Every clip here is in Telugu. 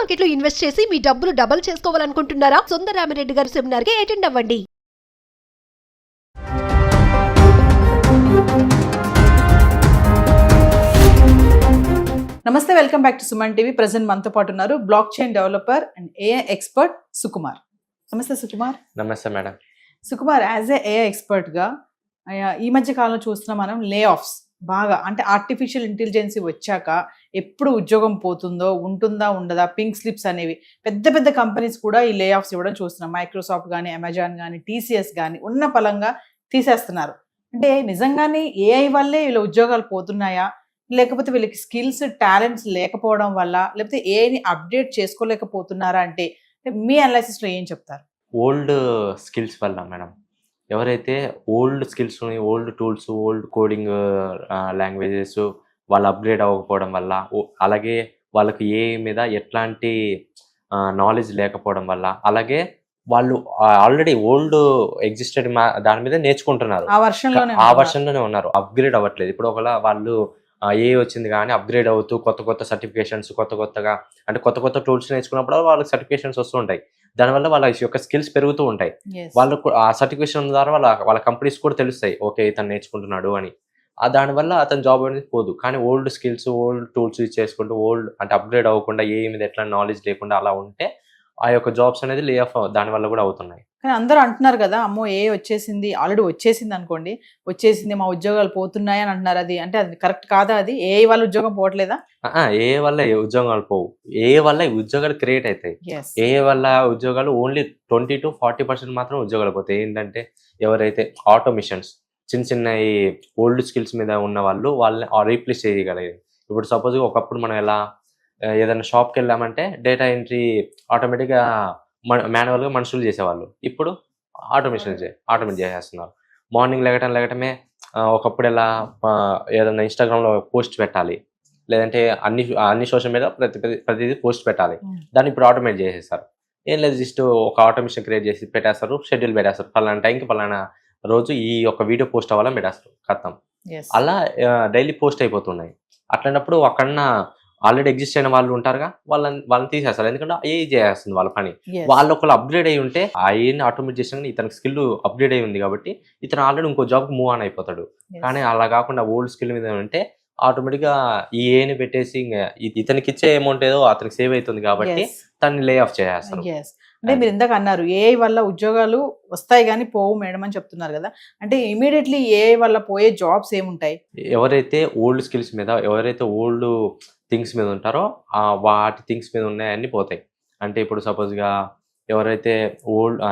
మార్కెట్ లో ఇన్వెస్ట్ చేసి మీ డబ్బులు డబుల్ చేసుకోవాలనుకుంటున్నారా? సుందరరామిరెడ్డి గారి సెమినార్ కి అటెండ్ అవ్వండి. నమస్తే, welcome back to Suman TV. Present మనతో పాటు ఉన్నారు blockchain developer and AI expert Sukumar. నమస్తే సుకుమార్. నమస్తే madam. Sukumar, as a AI ఎక్స్పర్ట్గా ఈ మధ్య కాలంలో చూస్తున్నాం మనం లే ఆఫ్స్ బాగా. అంటే ఆర్టిఫిషియల్ ఇంటెలిజెన్సీ వచ్చాక ఎప్పుడు ఉద్యోగం పోతుందో, ఉంటుందా ఉండదా, పింక్ స్లిప్స్ అనేవి పెద్ద పెద్ద కంపెనీస్ కూడా ఈ లే ఆఫ్స్ ఇవ్వడం చూస్తున్నాం. మైక్రోసాఫ్ట్ కానీ, అమెజాన్ కానీ, టీసీఎస్ కానీ ఉన్న పలంగా తీసేస్తున్నారు. అంటే నిజంగానే ఏఐ వల్లే వీళ్ళ ఉద్యోగాలు పోతున్నాయా, లేకపోతే వీళ్ళకి స్కిల్స్, టాలెంట్స్ లేకపోవడం వల్ల, లేకపోతే ఏఐని అప్డేట్ చేసుకోలేకపోతున్నారా? అంటే మీ అనాలిసిస్లో ఏం చెప్తారు? ఓల్డ్ స్కిల్స్ వల్ల మేడం, ఎవరైతే old skills, old tools, old coding languages వాళ్ళు అప్గ్రేడ్ అవ్వకపోవడం వల్ల, అలాగే వాళ్ళకి ఏఐ మీద ఎట్లాంటి నాలెడ్జ్ లేకపోవడం వల్ల, అలాగే వాళ్ళు ఆల్రెడీ ఓల్డ్ ఎగ్జిస్టెడ్ దాని మీద నేర్చుకుంటున్నారు, ఆ వర్షన్లోనే ఉన్నారు, అప్గ్రేడ్ అవ్వట్లేదు. ఇప్పుడు ఒకవేళ వాళ్ళు ఏ వచ్చింది కానీ అప్గ్రేడ్ అవుతూ కొత్త కొత్త సర్టిఫికేషన్స్, కొత్తగా అంటే కొత్త టూల్స్ నేర్చుకున్నప్పుడు వాళ్ళకి సర్టిఫికేషన్స్ వస్తూ ఉంటాయి. దానివల్ల వాళ్ళ యొక్క స్కిల్స్ పెరుగుతూ ఉంటాయి. వాళ్ళకు ఆ సర్టిఫికేషన్ ద్వారా వాళ్ళ కంపెనీస్ కూడా తెలుస్తాయి, ఓకే ఇతను నేర్చుకుంటున్నాడు అని. దానివల్ల అతని జాబ్ అనేది పోదు. కానీ old skills, old tools use చేసుకుంటూ, ఓల్డ్ అంటే అప్గ్రేడ్ అవ్వకుండా, ఏ మీద ఎట్లా నాలెడ్జ్ లేకుండా అలా ఉంటే ఆ యొక్క జాబ్స్ అనేది లే ఆఫ్ దానివల్ల కూడా అవుతున్నాయి. కానీ అందరూ అంటున్నారు కదా, అమ్మో ఏ వచ్చేసింది, ఆల్రెడీ వచ్చేసింది అనుకోండి, వచ్చేసింది మా ఉద్యోగాలు పోతున్నాయి అని అంటున్నారు. అది అంటే అది కరెక్ట్ కాదా? అది ఏఐ వల్ల ఉద్యోగం పోవట్లేదా? ఏ వల్ల ఉద్యోగాలు పోవు, ఏ వల్ల ఉద్యోగాలు క్రియేట్ అవుతాయి. ఏ వల్ల ఉద్యోగాలు ఓన్లీ 20 to 40% మాత్రం ఉద్యోగాలు పోతాయి. ఏంటంటే ఎవరైతే ఆటోమిషన్స్, చిన్న ఈ ఓల్డ్ స్కిల్స్ మీద ఉన్న వాళ్ళని రీప్లేస్ చేయగలిగేది. ఇప్పుడు సపోజ్ ఒకప్పుడు మనం ఎలా ఏదైనా షాప్కి వెళ్ళామంటే డేటా ఎంట్రీ ఆటోమేటిక్గా మాన్యువల్గా మనుషులు చేసేవాళ్ళు, ఇప్పుడు ఆటోమేట్ చేసేస్తున్నారు. మార్నింగ్ లెగటమే ఒకప్పుడు ఎలా ఏదైనా ఇన్స్టాగ్రామ్లో పోస్ట్ పెట్టాలి, లేదంటే అన్ని సోషల్ మీడియా ప్రతిదీ పోస్ట్ పెట్టాలి, దాన్ని ఇప్పుడు ఆటోమేట్ చేసేస్తారు. ఏం లేదు, జస్ట్ ఒక ఆటోమేషన్ క్రియేట్ చేసి పెట్టేస్తారు, షెడ్యూల్ పెట్టేస్తారు, పలానా టైంకి పలానా రోజు ఈ యొక్క వీడియో పోస్ట్ అవ్వాలని పెట్టేస్తారు, ఖతం. అలా డైలీ పోస్ట్ అయిపోతున్నాయి. అట్లాంటప్పుడు అక్కడ ఆల్రెడీ ఎగ్జిస్ట్ అయిన వాళ్ళు ఉంటారుగా, వాళ్ళని తీసేస్తారు. ఎందుకంటే ఏ చేస్తుంది వాళ్ళ పని. వాళ్ళు ఒకళ్ళు అప్గ్రేడ్ అయి ఉంటే ఆ ఏని ఆటోమేట్ చేసిన ఇతనికి స్కిల్ అప్గ్రేడ్ అయి ఉంది కాబట్టి ఇతను ఆల్రెడీ ఇంకో జాబ్కి మూవ్ ఆన్ అయిపోతాడు. కానీ అలా కాకుండా ఓల్డ్ స్కిల్ మీద ఉంటే ఆటోమేటిక్గా ఈ ఏని పెట్టేసి ఇతనికి ఇచ్చే అమౌంట్ ఏదో అతనికి సేవ్ అవుతుంది కాబట్టి తనని లే ఆఫ్ చేసేస్తారు. అంటే మీరు ఇందాక అన్నారు ఏఐ వల్ల ఉద్యోగాలు వస్తాయి కానీ పోవు మేడం అని చెప్తున్నారు కదా. అంటే ఇమీడియట్లీ ఏఐ వల్ల పోయే జాబ్స్ ఏముంటాయి? ఎవరైతే ఓల్డ్ స్కిల్స్ మీద, ఎవరైతే ఓల్డ్ థింగ్స్ మీద ఉంటారో వాటి థింగ్స్ మీద ఉన్నాయన్నీ పోతాయి. అంటే ఇప్పుడు సపోజ్గా ఎవరైతే ఓల్డ్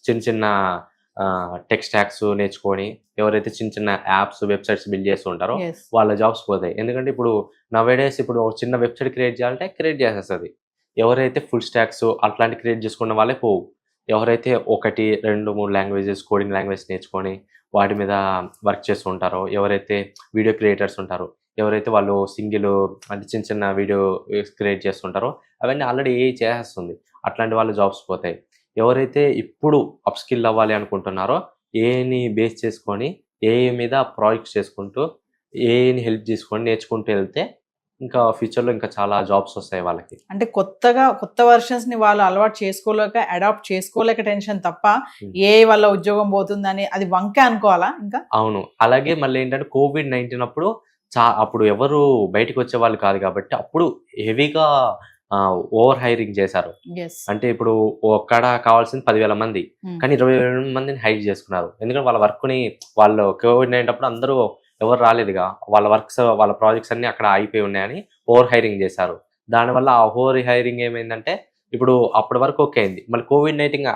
చిన్న టెక్ స్టాక్స్ నేర్చుకొని, ఎవరైతే చిన్న యాప్స్, వెబ్సైట్స్ బిల్డ్ చేస్తూ ఉంటారో వాళ్ళ జాబ్స్ పోతాయి. ఎందుకంటే ఇప్పుడు నవేడేస్ ఇప్పుడు చిన్న వెబ్సైట్ క్రియేట్ చేయాలంటే క్రియేట్ చేసేస్తుంది. ఎవరైతే ఫుల్ స్టాక్స్ అట్లాంటి క్రియేట్ చేసుకున్న వాళ్ళే పోవు. ఎవరైతే 1, 2, 3 లాంగ్వేజెస్, కోడింగ్ లాంగ్వేజ్ నేర్చుకొని వాటి మీద వర్క్ చేస్తూ ఉంటారో, ఎవరైతే వీడియో క్రియేటర్స్ ఉంటారో, ఎవరైతే వాళ్ళు సింగిల్ అంటే చిన్న వీడియో క్రియేట్ చేస్తుంటారో అవన్నీ ఆల్రెడీ ఏఐ చేసేస్తుంది, అట్లాంటి వాళ్ళ జాబ్స్ పోతాయి. ఎవరైతే ఇప్పుడు అప్ స్కిల్ అవ్వాలి అనుకుంటున్నారో ఏఐని బేస్ చేసుకొని ఏఐ మీద ప్రాజెక్ట్స్ చేసుకుంటూ ఏఐని హెల్ప్ చేసుకొని నేర్చుకుంటూ వెళ్తే ఇంకా ఫ్యూచర్లో ఇంకా చాలా జాబ్స్ వస్తాయి వాళ్ళకి. అంటే కొత్త వర్షన్స్ ని వాళ్ళు అలవాటు చేసుకోలేక, అడాప్ట్ చేసుకోలేక టెన్షన్ తప్ప ఏ వల్ల ఉద్యోగం పోతుందని అది వంకే అనుకోవాలా ఇంకా? అవును. అలాగే మళ్ళీ ఏంటంటే COVID-19 అప్పుడు అప్పుడు ఎవరు బయటకు వచ్చే వాళ్ళు కాదు కాబట్టి అప్పుడు హెవీగా ఓవర్ హైరింగ్ చేశారు. అంటే ఇప్పుడు ఒక్కడ కావాల్సింది 10,000 మంది, కానీ 20,000 మందిని హైర్ చేసుకున్నారు. ఎందుకంటే వాళ్ళ వర్క్ని వాళ్ళు COVID-19 అప్పుడు అందరూ ఎవరు రాలేదుగా, వాళ్ళ ప్రాజెక్ట్స్ అన్ని అక్కడ ఆగిపోయి ఉన్నాయని ఓవర్ హైరింగ్ చేశారు. దానివల్ల ఆ ఓవర్ హైరింగ్ ఏమైందంటే ఇప్పుడు అప్పటి వరకు ఓకే అయింది, మళ్ళీ COVID-19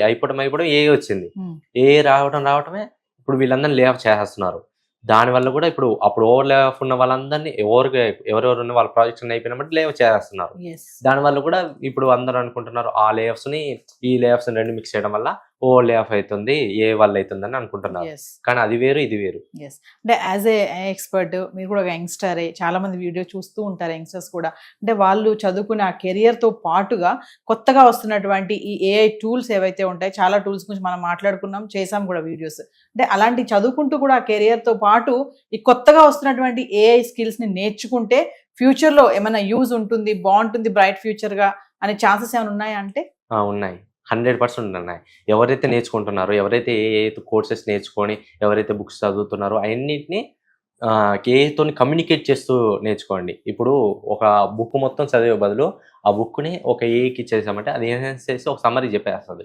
అయిపోవడం ఏ వచ్చింది. ఏ రావటమే ఇప్పుడు వీళ్ళందరినీ లే ఆఫ్ చేసేస్తున్నారు. దానివల్ల కూడా ఇప్పుడు అప్పుడు ఓవర్ లే ఆఫ్ ఉన్న వాళ్ళందరినీ ఎవరెవరు ఉన్న వాళ్ళ ప్రాజెక్ట్స్ అయిపోయినప్పుడు లే ఆఫ్ చేస్తున్నారు. దానివల్ల కూడా ఇప్పుడు అందరూ అనుకుంటున్నారు ఆ లే ఆఫ్స్ని ఈ లే ఆఫ్స్ రెండు మిక్స్ చేయడం వల్ల ఓ లే ఆఫ్ అవుతుంది, ఏ వల్ల అవుతుందని అనుకుంటున్నారు. కానీ అది వేరు, ఇది వేరు. అంటే యాజ్ ఏ ఎక్స్పర్ట్ మీరు కూడా ఒక యంగ్స్టరే, చాలా మంది వీడియో చూస్తూ ఉంటారు యంగ్స్టర్స్ కూడా. అంటే వాళ్ళు చదువుకునే ఆ కెరియర్తో పాటుగా కొత్తగా వస్తున్నటువంటి ఈ ఏఐ టూల్స్ ఏవైతే ఉంటాయి, చాలా టూల్స్ గురించి మనం మాట్లాడుకున్నాం, చేసాం కూడా వీడియోస్. అంటే అలాంటి చదువుకుంటూ కూడా ఆ కెరియర్తో పాటు ఈ కొత్తగా వస్తున్నటువంటి ఏఐ స్కిల్స్ని నేర్చుకుంటే ఫ్యూచర్ లో ఏమైనా యూజ్ ఉంటుంది, బాగుంటుంది బ్రైట్ ఫ్యూచర్ గా అనే ఛాన్సెస్ ఏమైనా ఉన్నాయా అంటే? ఉన్నాయి, 100% ఉన్నాయి. ఎవరైతే నేర్చుకుంటున్నారో, ఎవరైతే ఏ కోర్సెస్ నేర్చుకొని, ఎవరైతే బుక్స్ చదువుతున్నారో అన్నిటిని ఏఐతో కమ్యూనికేట్ చేస్తూ నేర్చుకోండి. ఇప్పుడు ఒక బుక్ మొత్తం చదివే బదులు ఆ బుక్ని ఒక ఏఐకి ఇచ్చేసామంటే అది ఎన్హాన్స్ చేసి ఒక సమ్మరీ చెప్పేస్తుంది.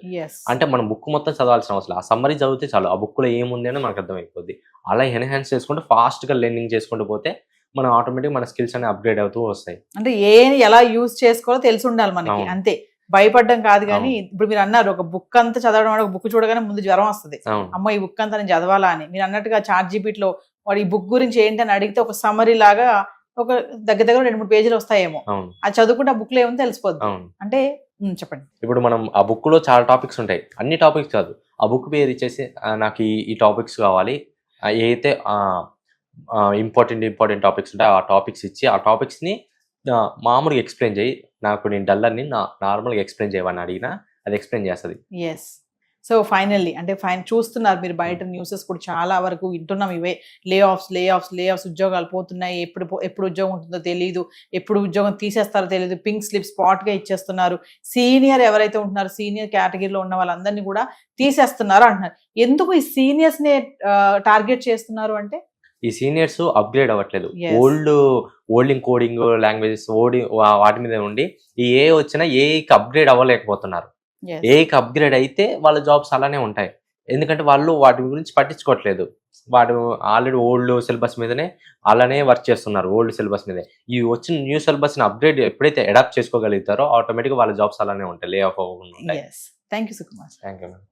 అంటే మనం బుక్ మొత్తం చదవాల్సిన అవసరం లేదు, ఆ సమ్మరీ చదివితే చాలు, ఆ బుక్లో ఏముంది అని మనకు అర్థమైపోద్ది. అలా ఎన్హాన్స్ చేసుకుంటూ ఫాస్ట్గా లెర్నింగ్ చేసుకుంటూ పోతే మనం ఆటోమేటిక్ మన స్కిల్స్ అనేవి అప్గ్రేడ్ అవుతూ వస్తాయి. అంటే ఏఐని ఎలా యూజ్ చేసుకోవాలో తెలిసి ఉండాలి మనకి, అంతే. భయపడడం కాదు. కానీ ఇప్పుడు మీరు అన్నారు ఒక బుక్ అంతా చదవడం అంటే ఒక బుక్ చూడగానే ముందు జ్వరం వస్తుంది, అమ్మో ఈ బుక్ అంతా నేను చదవాలా అని. మీరు అన్నట్టుగా ChatGPT లో వాడు ఈ బుక్ గురించి ఏంటని అడిగితే ఒక సమ్మరీ లాగా ఒక దగ్గర 2-3 పేజీలు వస్తాయేమో, అది చదువుకుంటే ఆ బుక్ లో ఏమో తెలిసిపోద్ది. అంటే చెప్పండి. ఇప్పుడు మనం ఆ బుక్ లో చాలా టాపిక్స్ ఉంటాయి, అన్ని టాపిక్స్ కాదు, ఆ బుక్ పేరు ఇచ్చేసి నాకు ఈ టాపిక్స్ కావాలి, ఏదైతే ఇంపార్టెంట్ టాపిక్స్ ఉంటాయి ఆ టాపిక్స్ ఇచ్చి ఆ టాపిక్స్ ని మామూలుగా ఎక్స్ప్లెయిన్ చేయి, నాకు నేను డల్లర్ని నార్మల్గా ఎక్స్ప్లెయిన్ చేయమని అడిగినా అది ఎక్స్ప్లెయిన్ చేస్తుంది. సో ఫైనల్లీ అంటే చూస్తున్నారు మీరు బయట న్యూసెస్ కూడా చాలా వరకు వింటున్నాం, ఇవే లే ఆఫ్స్, ఉద్యోగాలు పోతున్నాయి, ఎప్పుడు ఉద్యోగం ఉంటుందో తెలియదు, ఎప్పుడు ఉద్యోగం తీసేస్తారో తెలియదు, పింక్ స్లిప్ స్పాట్ గా ఇచ్చేస్తున్నారు, సీనియర్ ఎవరైతే ఉంటున్నారో సీనియర్ కేటగిరీలో ఉన్న వాళ్ళందరినీ కూడా తీసేస్తున్నారు అంటున్నారు. ఎందుకు ఈ సీనియర్స్ నే టార్గెట్ చేస్తున్నారు అంటే? ఈ సీనియర్స్ అప్గ్రేడ్ అవ్వట్లేదు, ఓల్డింగ్ కోడింగ్ లాంగ్వేజెస్ వాటి మీద ఉండి ఈ ఏ వచ్చినా ఏఐకి అప్గ్రేడ్ అవ్వలేకపోతున్నారు. ఏఐకి అప్గ్రేడ్ అయితే వాళ్ళ జాబ్స్ అలానే ఉంటాయి, ఎందుకంటే వాళ్ళు వాటి గురించి పట్టించుకోవట్లేదు, వాడు ఆల్రెడీ ఓల్డ్ సిలబస్ మీదనే అలానే వర్క్ చేస్తున్నారు, ఓల్డ్ సిలబస్ మీదే. ఈ వచ్చిన న్యూ సిలబస్ ని అప్గ్రేడ్ ఎప్పుడైతే అడాప్ట్ చేసుకోగలుగుతారో ఆటోమేటిక్గా వాళ్ళ జాబ్స్ అలానే ఉంటాయి, లే ఆఫ్ అవ్వకుండా ఉంటాయి. Thank you Sukumar. Thank you madam.